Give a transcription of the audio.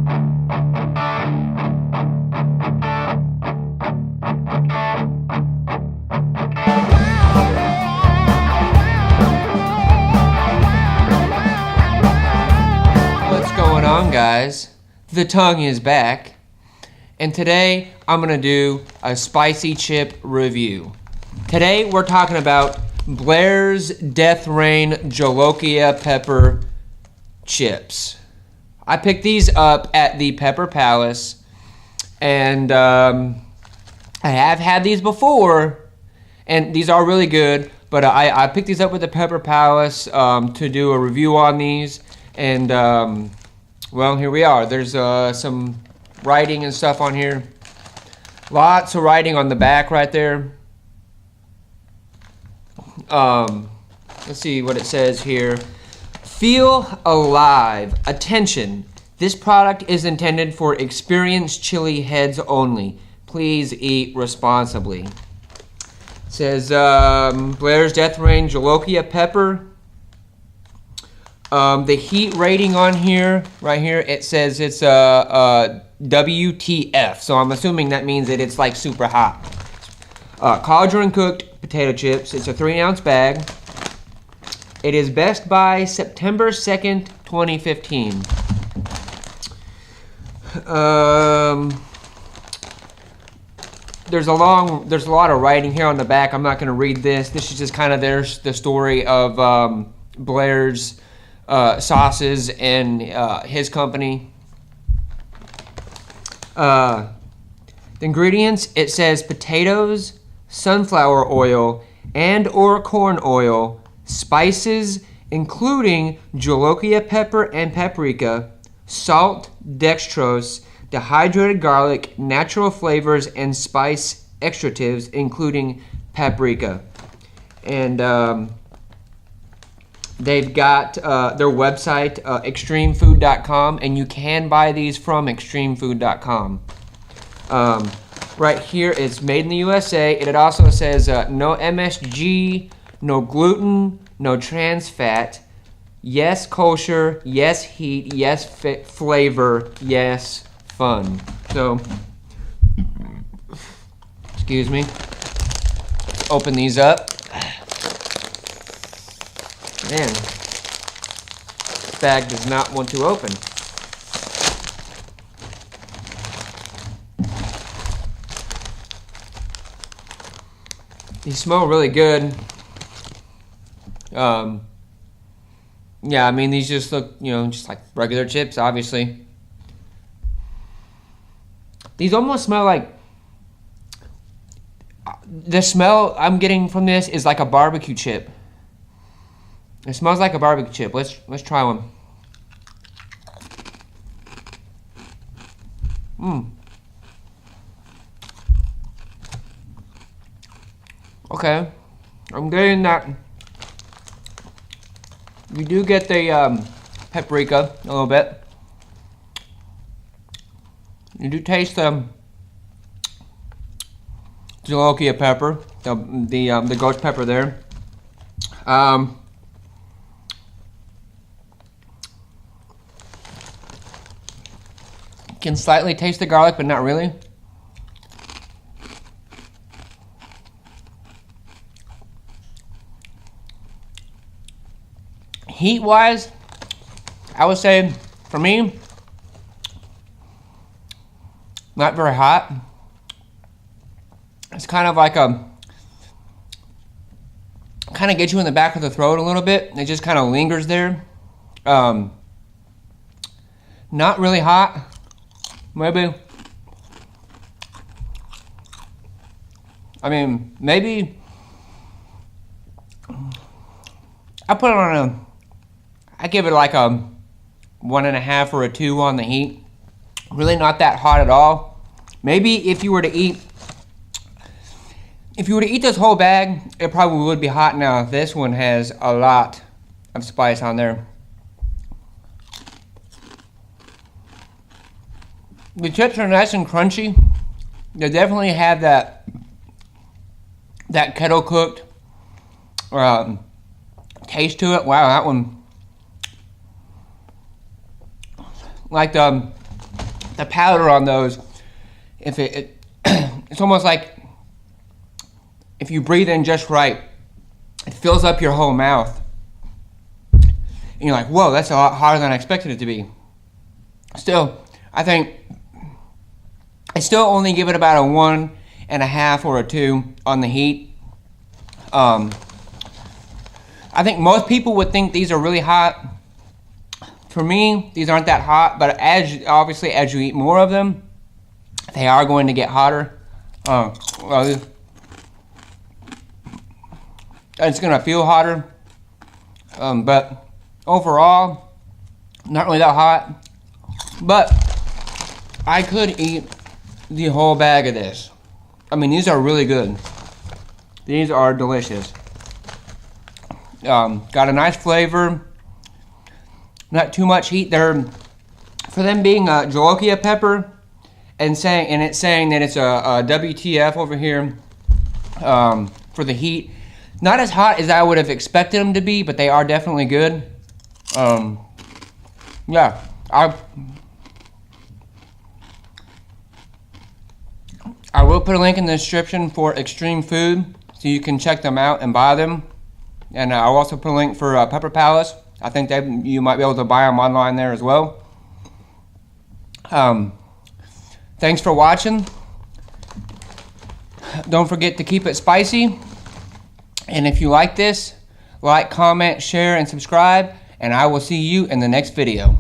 What's going on, guys? The tongue is back, and today I'm gonna do a spicy chip review. Today we're talking about Blairs Death Rain Jolokia pepper chips. I picked these up at the Pepper Palace, and I have had these before, and these are really good, but I picked these up with the Pepper Palace to do a review on these, and well, here we are. There's some writing and stuff on here. Lots of writing on the back right there. Let's see what it says here. Feel alive. Attention. This product is intended for experienced chili heads only. Please eat responsibly. It says Blairs Death Rain Jolokia pepper. The heat rating on here, right here, it says it's WTF. So I'm assuming that means that it's like super hot. Cauldron cooked potato chips. It's a 3-ounce bag. It is best by September 2nd, 2015. There's a lot of writing here on the back. I'm not going to read this. This is just kind of the story of Blairs sauces and his company. The ingredients, it says potatoes, sunflower oil, and/or corn oil, spices including Jolokia pepper and paprika, salt, dextrose, dehydrated garlic, natural flavors, and spice extractives including paprika. And they've got their website, extremefood.com, and you can buy these from extremefood.com. Right here, it's made in the USA, and it also says no MSG, no gluten, no trans fat, yes kosher, yes heat, yes flavor, yes fun. So, excuse me, open these up. Man, this bag does not want to open. These smell really good. Yeah, I mean, these just look, just like regular chips, obviously. These almost smell like, the smell I'm getting from this is like a barbecue chip. It smells like a barbecue chip. Let's try one. Okay, I'm getting that. You do get the paprika a little bit. You do taste the Jolokia pepper, the ghost pepper there. Can slightly taste the garlic, but not really. Heat-wise, I would say, for me, not very hot. It's kind of like kind of gets you in the back of the throat a little bit. It just kind of lingers there. Not really hot. Maybe. I mean, maybe. I put it on I give it like a 1.5 or a 2 on the heat. Really not that hot at all. Maybe if you were to eat this whole bag, it probably would be hot. Now this one has a lot of spice on there. The chips are nice and crunchy. They definitely have that kettle cooked taste to it. Wow, that one, like the the powder on those, if it's almost like if you breathe in just right, it fills up your whole mouth. And you're like, whoa, that's a lot hotter than I expected it to be. Still, I think I still only give it about a 1.5 or a 2 on the heat. I think most people would think these are really hot. For me, these aren't that hot, but obviously as you eat more of them, they are going to get hotter. It's gonna feel hotter, but overall, not really that hot. But I could eat the whole bag of this. I mean, these are really good. These are delicious. Got a nice flavor. Not too much heat. For them being a Jolokia pepper, and it's saying that it's a WTF over here for the heat. Not as hot as I would have expected them to be, but they are definitely good. Yeah, I will put a link in the description for Extreme Food, so you can check them out and buy them. And I'll also put a link for Pepper Palace. I think you might be able to buy them online there as well. Thanks for watching. Don't forget to keep it spicy. And if you like this, like, comment, share, and subscribe. And I will see you in the next video.